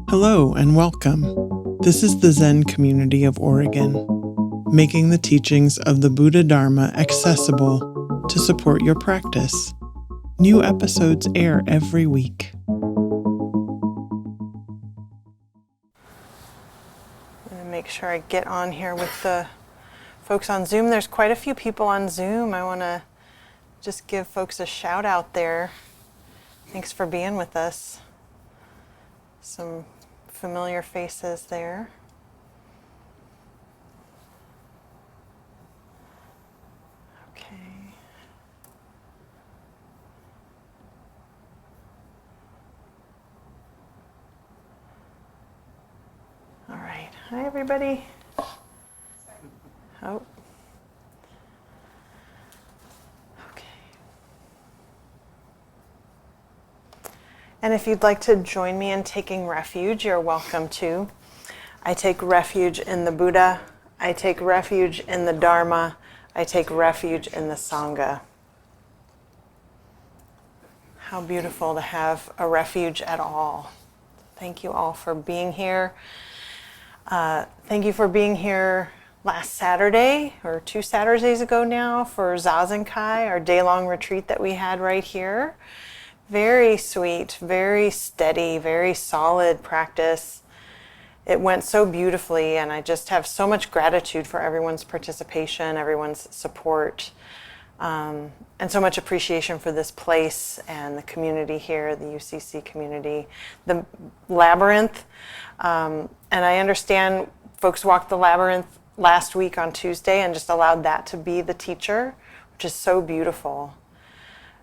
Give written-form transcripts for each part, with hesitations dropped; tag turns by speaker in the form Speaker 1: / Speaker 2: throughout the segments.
Speaker 1: Hello and welcome. This is the Zen community of Oregon, making the teachings of the Buddha Dharma accessible to support your practice. New episodes air every week.
Speaker 2: I'm going to make sure I get on here with the folks on Zoom. There's quite a few people on Zoom. I want to just give folks a shout out there. Thanks for being with us. Some familiar faces there. Okay. All right. Hi, everybody. Oh. Okay. And if you'd like to join me in taking refuge, you're welcome to. I take refuge in the Buddha. I take refuge in the Dharma. I take refuge in the Sangha. How beautiful to have a refuge at all. Thank you all for being here. Thank you for being here last Saturday, or 2 Saturdays ago now, for Zazenkai, our day-long retreat that we had right here. Very sweet, very steady, very solid practice. It went so beautifully, and I just have so much gratitude for everyone's participation, everyone's support, and so much appreciation for this place and the community here, the UCC community, the labyrinth. And I understand folks walked the labyrinth last week on Tuesday and just allowed that to be the teacher, which is so beautiful.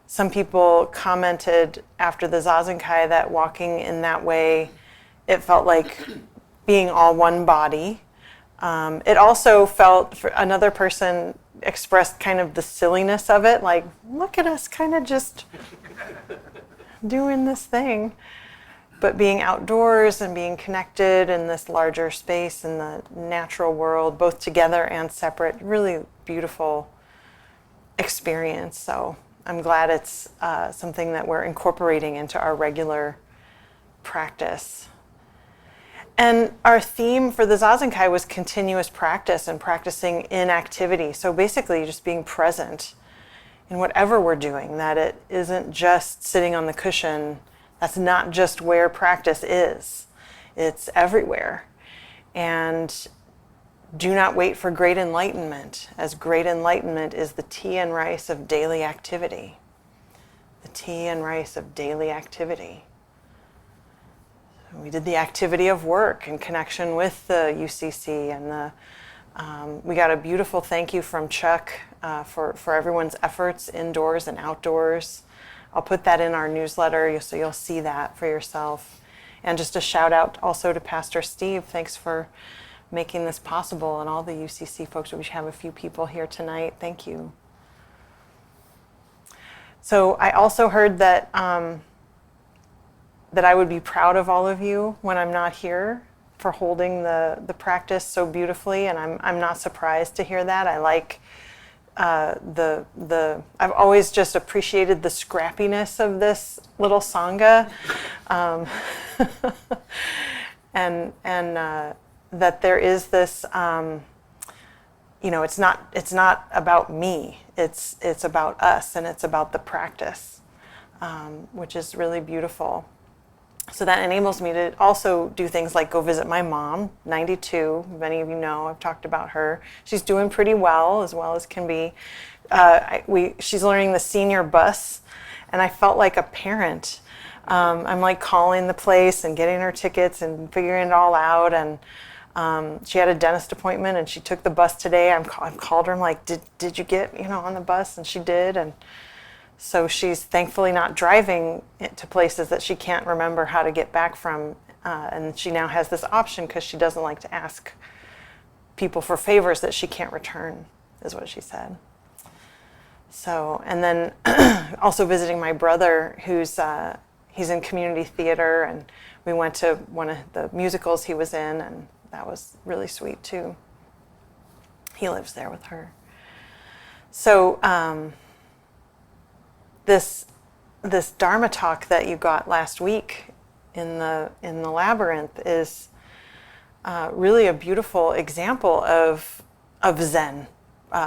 Speaker 2: Some people commented after the Zazenkai that walking in that way, it felt like being all one body. It also felt, for another person expressed kind of the silliness of it, like, look at us kind of just doing this thing. But being outdoors and being connected in this larger space in the natural world, both together and separate, really beautiful experience. So I'm glad it's something that we're incorporating into our regular practice. And our theme for the Zazenkai was continuous practice and practicing in activity. So basically just being present in whatever we're doing, that it isn't just sitting on the cushion. That's not just where practice is. It's everywhere. And do not wait for great enlightenment, as great enlightenment is the tea and rice of daily activity. The tea and rice of daily activity. We did the activity of work in connection with the UCC, and we got a beautiful thank you from Chuck for everyone's efforts indoors and outdoors. I'll put that in our newsletter so you'll see that for yourself. And just a shout out also to Pastor Steve. Thanks for making this possible, and all the UCC folks. We have a few people here tonight. Thank you. So I also heard that that I would be proud of all of you when I'm not here for holding the practice so beautifully, and I'm not surprised to hear that. I like I've always just appreciated the scrappiness of this little Sangha, and that there is this, it's not about me. It's about us, and it's about the practice, which is really beautiful. So that enables me to also do things like go visit my mom, 92. Many of you know, I've talked about her. She's doing pretty well as can be. She's learning the senior bus, and I felt like a parent. I'm like calling the place and getting her tickets and figuring it all out. And she had a dentist appointment, and she took the bus today. I've called her. I'm like, did you get on the bus? And she did. And so she's thankfully not driving to places that she can't remember how to get back from. And she now has this option because she doesn't like to ask people for favors that she can't return, is what she said. So, and then also visiting my brother, he's in community theater, and we went to one of the musicals he was in, and that was really sweet too. He lives there with her. So this Dharma talk that you got last week in the labyrinth is really a beautiful example of Zen,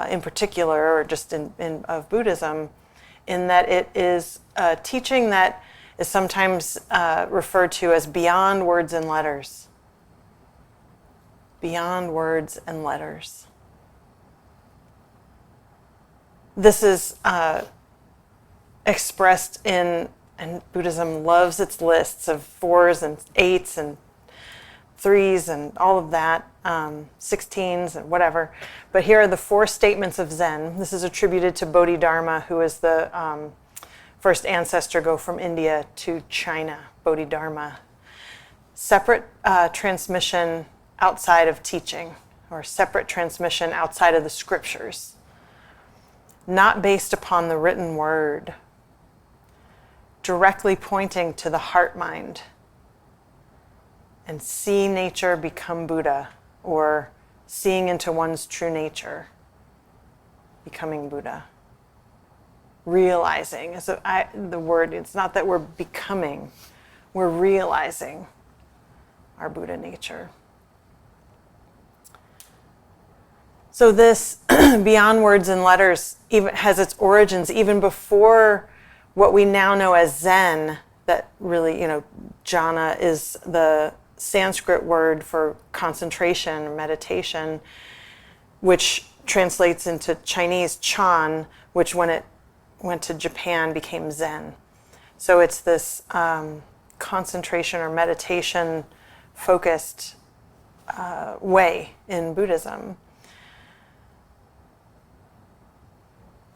Speaker 2: in particular, or just of Buddhism, in that it is a teaching that is sometimes referred to as beyond words and letters. Beyond words and letters. This is expressed in, and Buddhism loves its lists of 4s and 8s and 3s and all of that, 16s and whatever. But here are the 4 statements of Zen. This is attributed to Bodhidharma, who is the first ancestor go from India to China, Bodhidharma. Separate transmission outside of teaching, or separate transmission outside of the scriptures. Not based upon the written word. Directly pointing to the heart mind. And see nature become Buddha, or seeing into one's true nature, becoming Buddha. Realizing, so the word, it's not that we're becoming, we're realizing our Buddha nature. So this beyond words and letters even has its origins even before what we now know as Zen, that really, jhana is the Sanskrit word for concentration, meditation, which translates into Chinese Chan, which when it went to Japan became Zen. So it's this concentration or meditation focused way in Buddhism.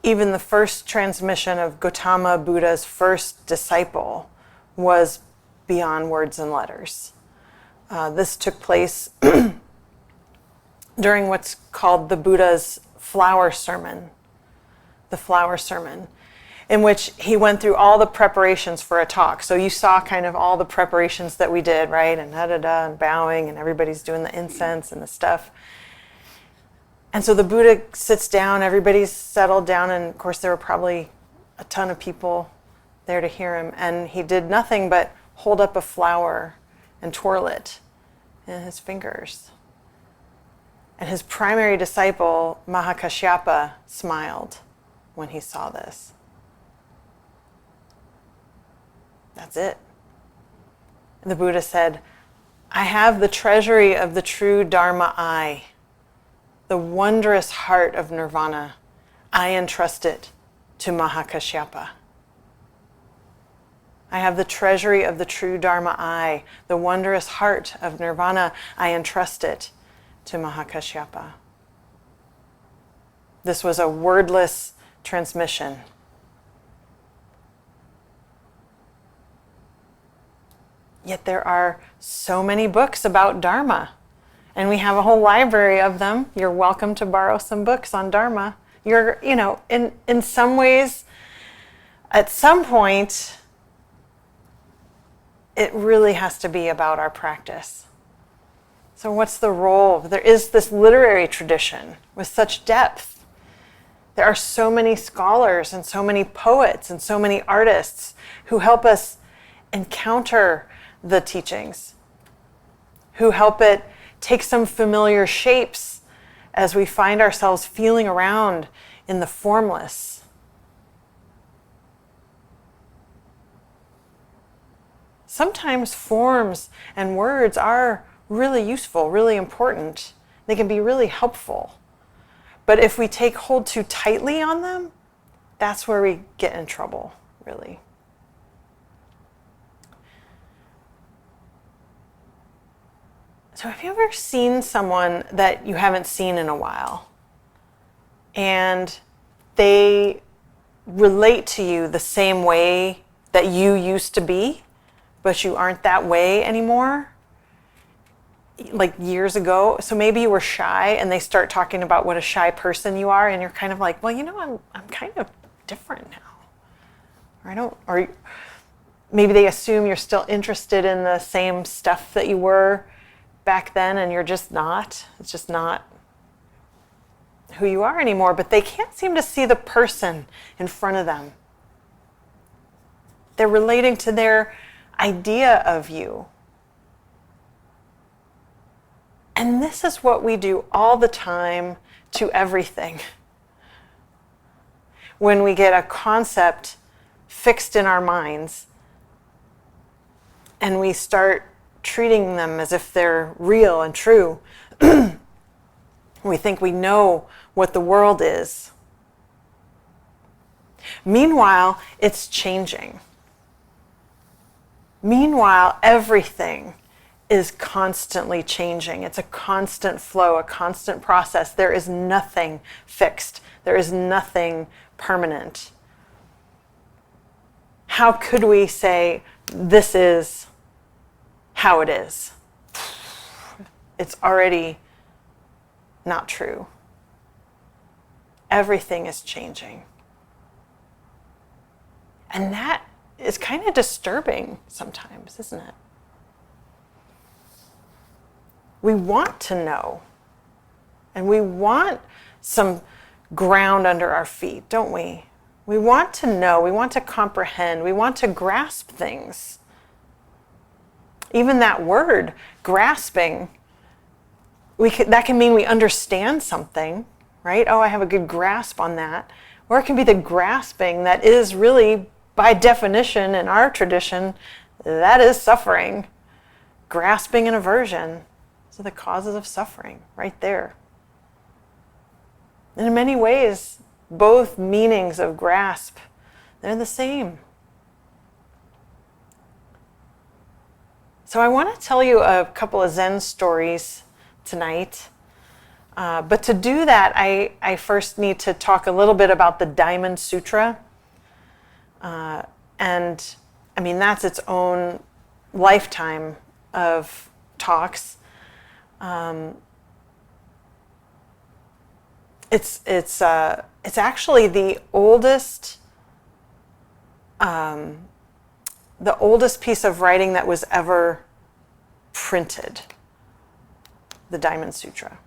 Speaker 2: Even the first transmission of Gautama Buddha's first disciple was beyond words and letters. This took place during what's called the Buddha's flower sermon, the flower sermon, in which he went through all the preparations for a talk. So you saw kind of all the preparations that we did, right? And and bowing, and everybody's doing the incense and the stuff. And so the Buddha sits down, everybody's settled down, and of course there were probably a ton of people there to hear him. And he did nothing but hold up a flower and twirl it in his fingers. And his primary disciple, Mahakashyapa, smiled when he saw this. That's it. And the Buddha said, I have the treasury of the true Dharma eye, the wondrous heart of nirvana. I entrust it to Mahakashyapa. I have the treasury of the true Dharma eye, the wondrous heart of nirvana. I entrust it to Mahakashyapa. This was a wordless transmission. Yet there are so many books about Dharma, and we have a whole library of them. You're welcome to borrow some books on Dharma. You're, in some ways, at some point, it really has to be about our practice. So what's the role? There is this literary tradition with such depth. There are so many scholars and so many poets and so many artists who help us encounter the teachings, who help it take some familiar shapes as we find ourselves feeling around in the formless. Sometimes forms and words are really useful, really important. They can be really helpful. But if we take hold too tightly on them, that's where we get in trouble, really. So have you ever seen someone that you haven't seen in a while, and they relate to you the same way that you used to be, but you aren't that way anymore, like years ago? So maybe you were shy and they start talking about what a shy person you are, and you're kind of like, well, I'm kind of different now. Or maybe they assume you're still interested in the same stuff that you were back then, and you're just not. It's just not who you are anymore, but they can't seem to see the person in front of them. They're relating to their idea of you. And this is what we do all the time to everything. When we get a concept fixed in our minds and we start treating them as if they're real and true, we think we know what the world is. Meanwhile, it's changing. Meanwhile, everything is constantly changing. It's a constant flow, a constant process. There is nothing fixed. There is nothing permanent. How could we say, this is how it is? It's already not true. Everything is changing. And that is kind of disturbing sometimes, isn't it? We want to know. And we want some ground under our feet, don't we? We want to know. We want to comprehend. We want to grasp things. Even that word, grasping, that can mean we understand something, right? Oh, I have a good grasp on that. Or it can be the grasping that is really, by definition in our tradition, that is suffering. Grasping and aversion. Those are the causes of suffering, right there. And in many ways, both meanings of grasp, they're the same. So I want to tell you a couple of Zen stories tonight. But to do that, I first need to talk a little bit about the Diamond Sutra. And I mean, that's its own lifetime of talks. It's actually the oldest piece of writing that was ever printed, the Diamond Sutra.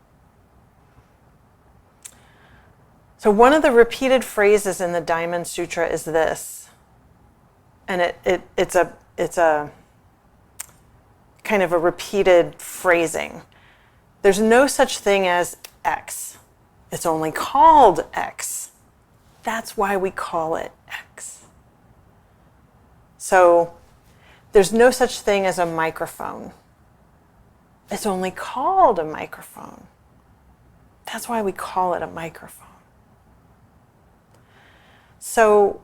Speaker 2: So one of the repeated phrases in the Diamond Sutra is this, and it's a kind of a repeated phrasing. There's no such thing as X. It's only called X. That's why we call it X. So there's no such thing as a microphone. It's only called a microphone. That's why we call it a microphone. So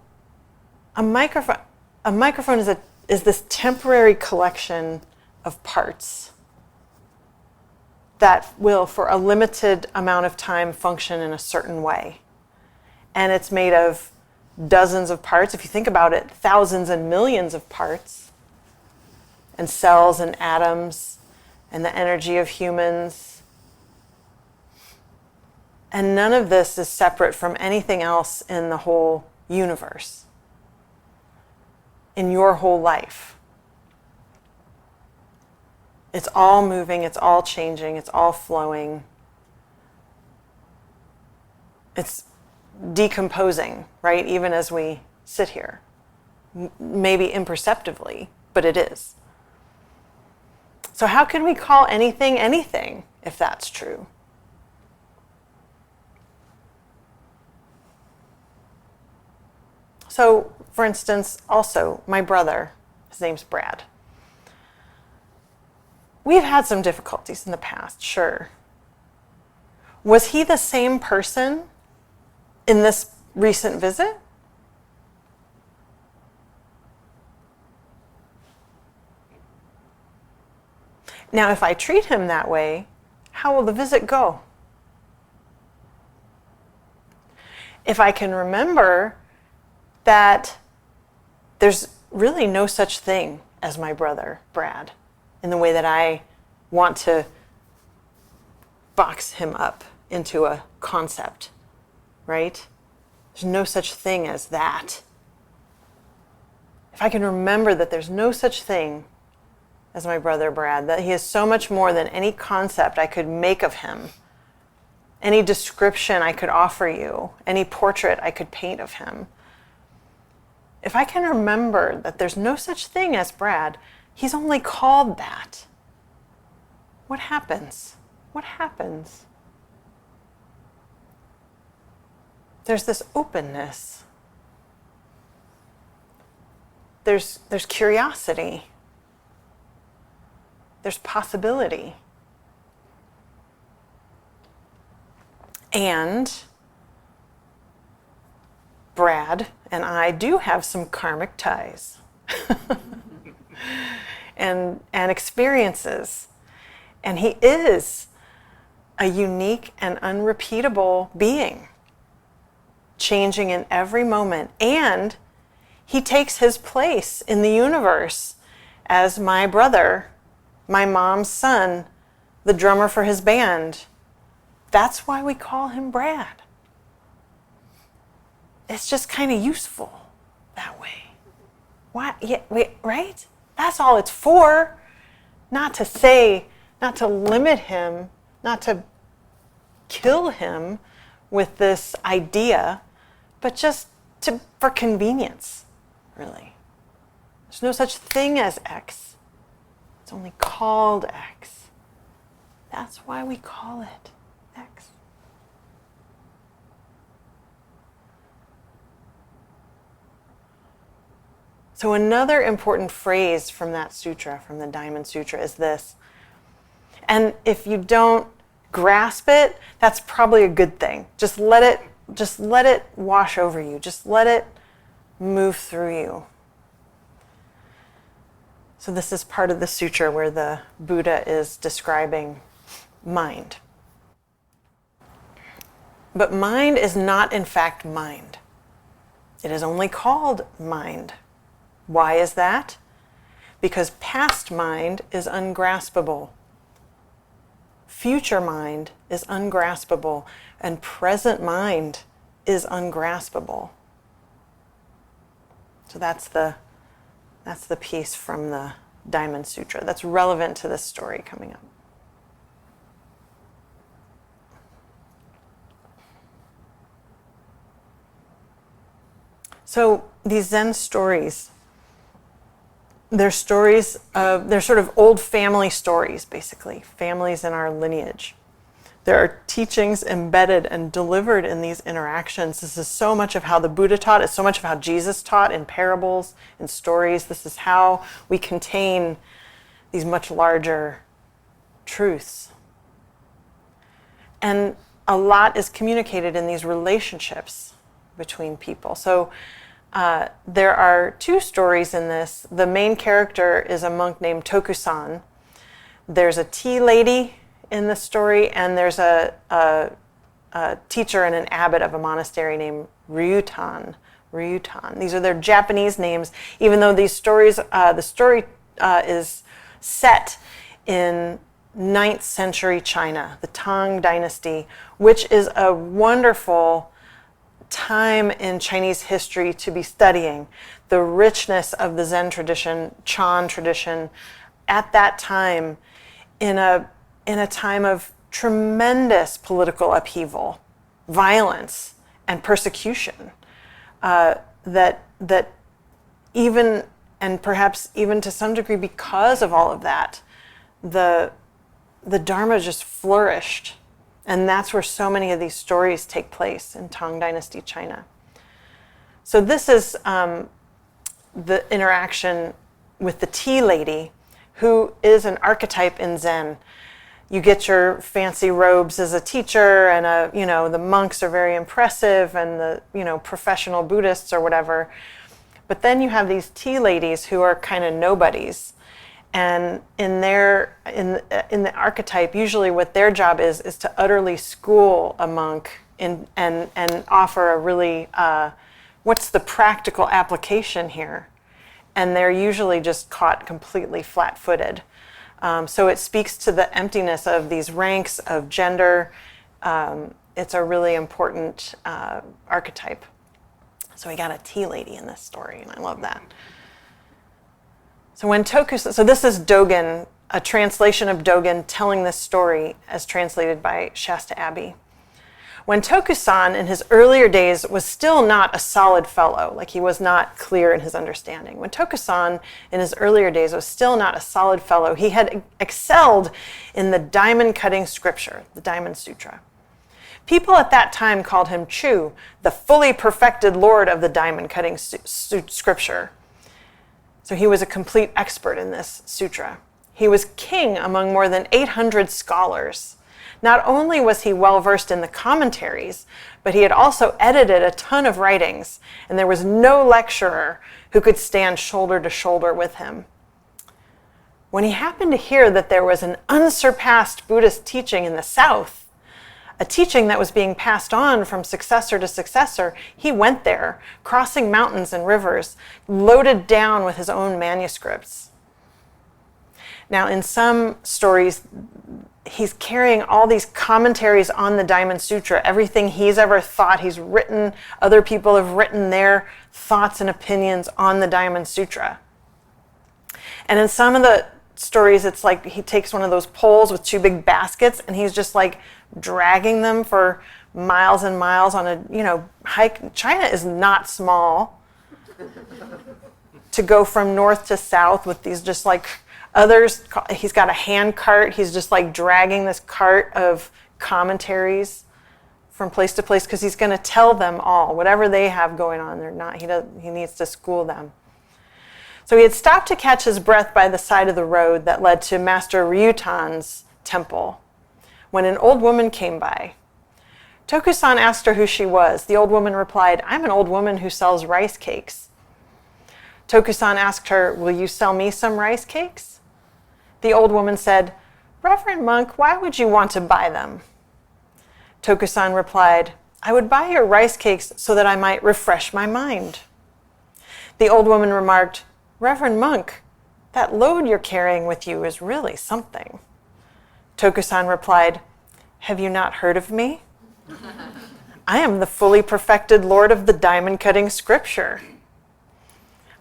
Speaker 2: a microphone is this temporary collection of parts that will, for a limited amount of time, function in a certain way. And it's made of dozens of parts. If you think about it, thousands and millions of parts, and cells and atoms, and the energy of humans. And none of this is separate from anything else in the whole universe, in your whole life. It's all moving, it's all changing, it's all flowing. It's decomposing, right? Even as we sit here. Maybe imperceptibly, but it is. So how can we call anything anything if that's true? So, for instance, also my brother, his name's Brad. We've had some difficulties in the past, sure. Was he the same person in this recent visit? Now, if I treat him that way, how will the visit go? If I can remember that there's really no such thing as my brother, Brad, in the way that I want to box him up into a concept, right? There's no such thing as that. If I can remember that there's no such thing as my brother Brad, that he is so much more than any concept I could make of him, any description I could offer you, any portrait I could paint of him. If I can remember that there's no such thing as Brad, he's only called that, what happens? What happens? There's this openness. There's curiosity. There's possibility. And Brad and I do have some karmic ties and experiences. And he is a unique and unrepeatable being, changing in every moment. And he takes his place in the universe as my brother, my mom's son, the drummer for his band. That's why we call him Brad. It's just kind of useful that way. Why? Yeah, wait, right? That's all it's for. Not to say, not to limit him, not to kill him with this idea, but just for convenience, really. There's no such thing as X. It's only called X. That's why we call it X. So another important phrase from that sutra, from the Diamond Sutra, is this. And if you don't grasp it, that's probably a good thing. Just let it wash over you. Just let it move through you. So this is part of the sutra where the Buddha is describing mind. But mind is not in fact mind. It is only called mind. Why is that? Because past mind is ungraspable. Future mind is ungraspable, and present mind is ungraspable. So that's the piece from the Diamond Sutra that's relevant to this story coming up. So these Zen stories, they're sort of old family stories, basically, families in our lineage. There are teachings embedded and delivered in these interactions. This is so much of how the Buddha taught. It's so much of how Jesus taught in parables, in stories. This is how we contain these much larger truths. And a lot is communicated in these relationships between people. So there are two stories in this. The main character is a monk named Tokusan. There's a tea lady in the story, and there's a teacher and an abbot of a monastery named Ryutan. These are their Japanese names, even though these stories, the story is set in 9th century China, the Tang Dynasty, which is a wonderful time in Chinese history to be studying. The richness of the Zen tradition, Chan tradition, at that time, in a time of tremendous political upheaval, violence, and persecution, that even, and perhaps even to some degree because of all of that, the Dharma just flourished. And that's where so many of these stories take place in Tang Dynasty China. So this is the interaction with the tea lady, who is an archetype in Zen. You get your fancy robes as a teacher, and the monks are very impressive, and the professional Buddhists or whatever. But then you have these tea ladies who are kind of nobodies. And in the archetype, usually what their job is to utterly school a monk and offer a really, what's the practical application here? And they're usually just caught completely flat-footed. So it speaks to the emptiness of these ranks of gender. It's a really important archetype. So we got a tea lady in this story, and I love that. So this is Dogen, a translation of Dogen telling this story as translated by Shasta Abbey. When Tokusan in his earlier days was still not a solid fellow, like he was not clear in his understanding. When Tokusan in his earlier days was still not a solid fellow, he had excelled in the diamond cutting scripture, the Diamond Sutra. People at that time called him Chu, the fully perfected lord of the diamond cutting scripture. So he was a complete expert in this sutra. He was king among more than 800 scholars. Not only was he well versed in the commentaries, but he had also edited a ton of writings, and there was no lecturer who could stand shoulder to shoulder with him. When he happened to hear that there was an unsurpassed Buddhist teaching in the South, a teaching that was being passed on from successor to successor, he went there, crossing mountains and rivers, loaded down with his own manuscripts. Now, in some stories, he's carrying all these commentaries on the Diamond Sutra. Everything he's ever thought, he's written, other people have written their thoughts and opinions on the Diamond Sutra. And in some of the stories, it's like he takes one of those poles with two big baskets and he's just like dragging them for miles and miles on a, hike. China is not small. To go from north to south with these just like others, he's got a hand cart. He's just like dragging this cart of commentaries from place to place because he's going to tell them all, whatever they have going on. He needs to school them. So he had stopped to catch his breath by the side of the road that led to Master Ryutan's temple when an old woman came by. Tokusan asked her who she was. The old woman replied, "I'm an old woman who sells rice cakes." Tokusan asked her, "Will you sell me some rice cakes?" The old woman said, "Reverend monk, why would you want to buy them?" Tokusan replied, "I would buy your rice cakes so that I might refresh my mind." The old woman remarked, "Reverend monk, that load you're carrying with you is really something." Tokusan replied, "Have you not heard of me? I am the fully perfected Lord of the diamond cutting scripture.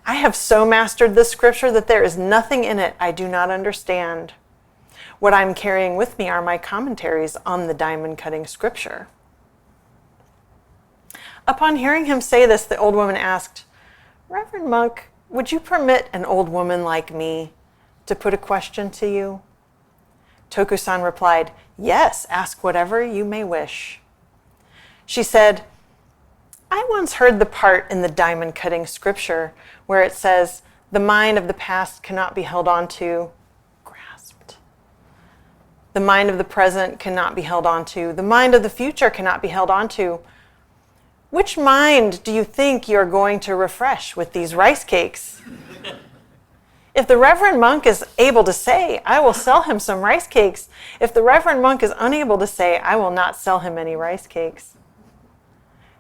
Speaker 2: I have so mastered this scripture that there is nothing in it I do not understand. What I'm carrying with me are my commentaries on the diamond cutting scripture." Upon hearing him say this, the old woman asked, "Reverend monk, would you permit an old woman like me to put a question to you?" Tokusan replied, "Yes, ask whatever you may wish." She said, "I once heard the part in the diamond cutting scripture where it says, the mind of the past cannot be held onto, grasped. The mind of the present cannot be held onto. The mind of the future cannot be held onto. Which mind do you think you're going to refresh with these rice cakes? If the Reverend monk is able to say, I will sell him some rice cakes. If the Reverend monk is unable to say, I will not sell him any rice cakes."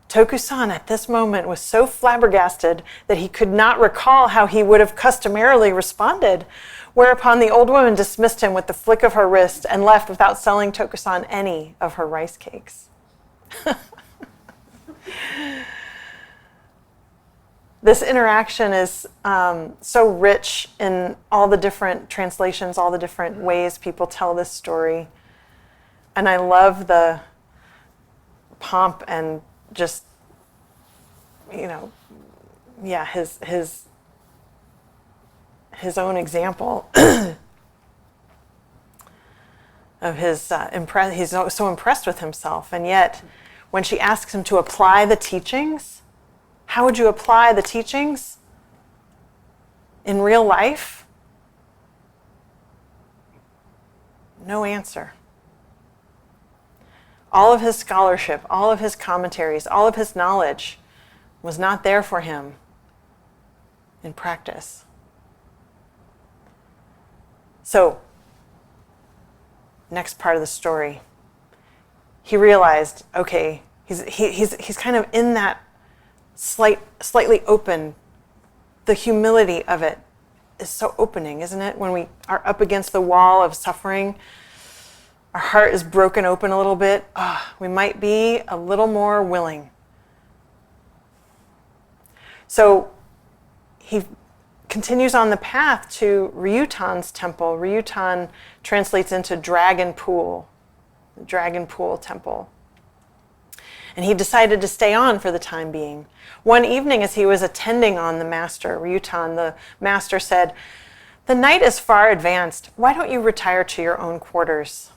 Speaker 2: Tokusan at this moment was so flabbergasted that he could not recall how he would have customarily responded, whereupon the old woman dismissed him with the flick of her wrist and left without selling Tokusan any of her rice cakes. This interaction is so rich in all the different translations, all the different ways people tell this story. And I love the pomp and just, his own example of his he's so impressed with himself. And yet, when she asks him to apply the teachings, how would you apply the teachings in real life? No answer. All of his scholarship, all of his commentaries, all of his knowledge was not there for him in practice. So, next part of the story, he realized, okay, he's kind of in that slightly open. The humility of it is so opening, isn't it? When we are up against the wall of suffering, our heart is broken open a little bit. We might be a little more willing. So he continues on the path to Ryutan's temple. Ryutan translates into dragon pool, the dragon pool temple. and he decided to stay on for the time being. One evening, as he was attending on the master, Ryutan, the master said, "The night is far advanced. Why don't you retire to your own quarters?"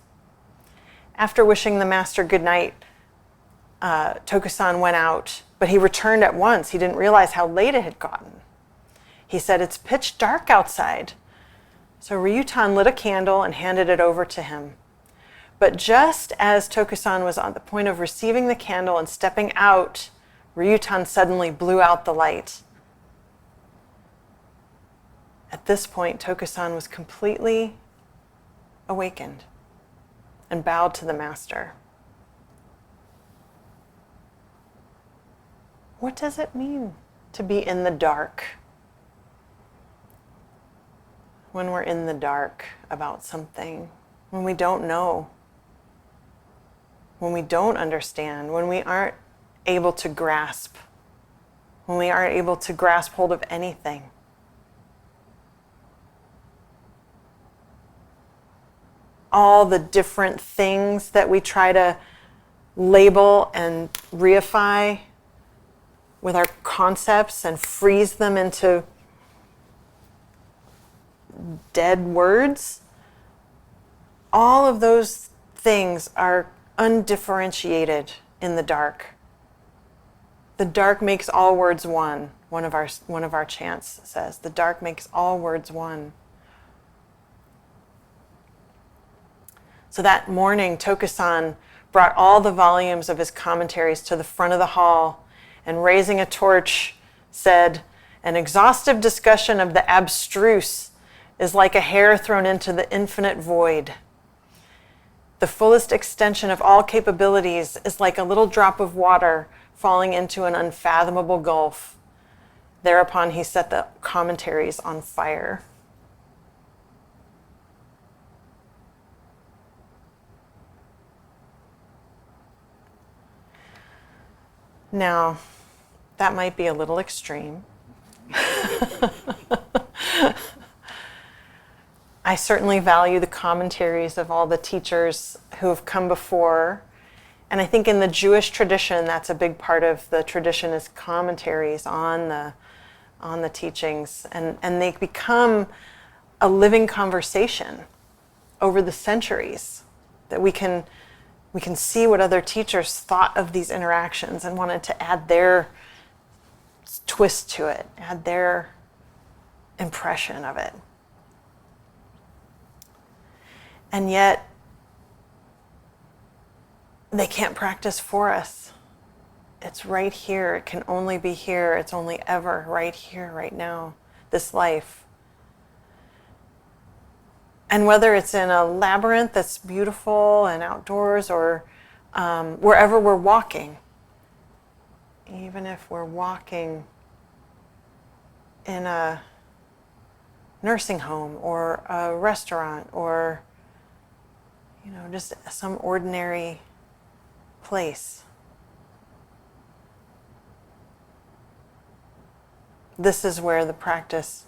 Speaker 2: After wishing the master good night, Tokusan went out, but he returned at once. He didn't realize how late it had gotten. He said, "It's pitch dark outside." So Ryutan lit a candle and handed it over to him. But just as Tokusan was on the point of receiving the candle and stepping out, Ryutan suddenly blew out the light. At this point, Tokusan was completely awakened and bowed to the master. What does it mean to be in the dark? When we're in the dark about something, when we don't know, when we don't understand, when we aren't able to grasp, when we aren't able to grasp hold of anything. All the different things that we try to label and reify with our concepts and freeze them into dead words, all of those things are undifferentiated in the dark. The dark makes all words one. One of our chants says, "The dark makes all words one." So that morning, Tokusan brought all the volumes of his commentaries to the front of the hall and, raising a torch, said, "An exhaustive discussion of the abstruse is like a hair thrown into the infinite void. The fullest extension of all capabilities is like a little drop of water falling into an unfathomable gulf." Thereupon he set the commentaries on fire. Now, that might be a little extreme. I certainly value the commentaries of all the teachers who have come before. And I think in the Jewish tradition, that's a big part of the tradition, is commentaries on the teachings. And they become a living conversation over the centuries, that we can see what other teachers thought of these interactions and wanted to add their twist to it, add their impression of it. And yet, they can't practice for us. It's right here. It can only be here. It's only ever right here, right now, this life. And whether it's in a labyrinth that's beautiful and outdoors, or wherever we're walking, even if we're walking in a nursing home or a restaurant, or just some ordinary place. This is where the practice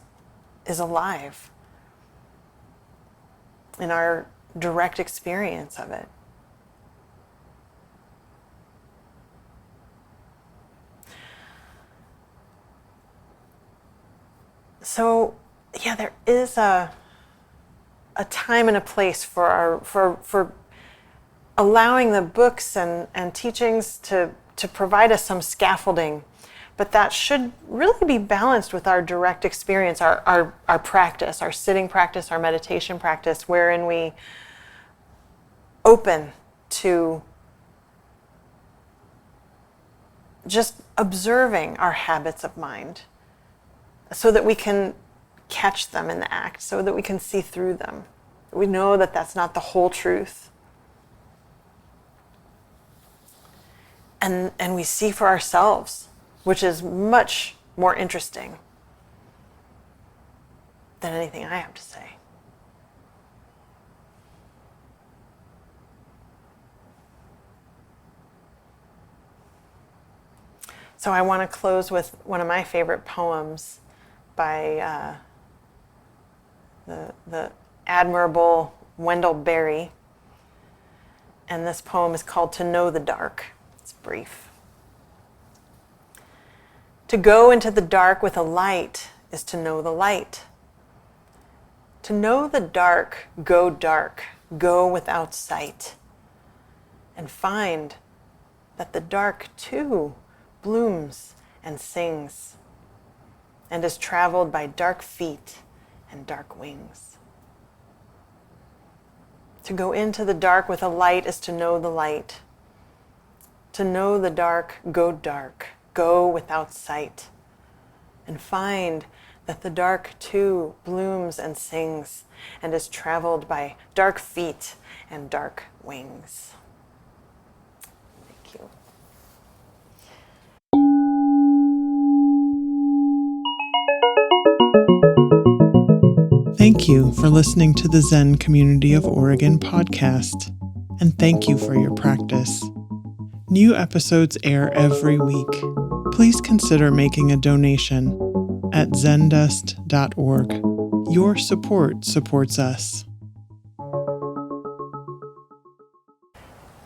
Speaker 2: is alive, in our direct experience of it. So, yeah, there is a time and a place for allowing the books and teachings to provide us some scaffolding, but that should really be balanced with our direct experience, our practice, our sitting practice, our meditation practice, wherein we open to just observing our habits of mind, so that we can catch them in the act, so that we can see through them. We know that that's not the whole truth. And we see for ourselves, which is much more interesting than anything I have to say. So I want to close with one of my favorite poems by the admirable Wendell Berry. And this poem is called "To Know the Dark." It's brief. To go into the dark with a light is to know the light. To know the dark, go without sight, and find that the dark too blooms and sings, and is traveled by dark feet and dark wings. To go into the dark with a light is to know the light. To know the dark, go without sight, and find that the dark too blooms and sings, and is traveled by dark feet and dark wings. Thank you.
Speaker 1: Thank you for listening to the Zen Community of Oregon podcast, and thank you for your practice. New episodes air every week. Please consider making a donation at zendust.org. Your support supports us.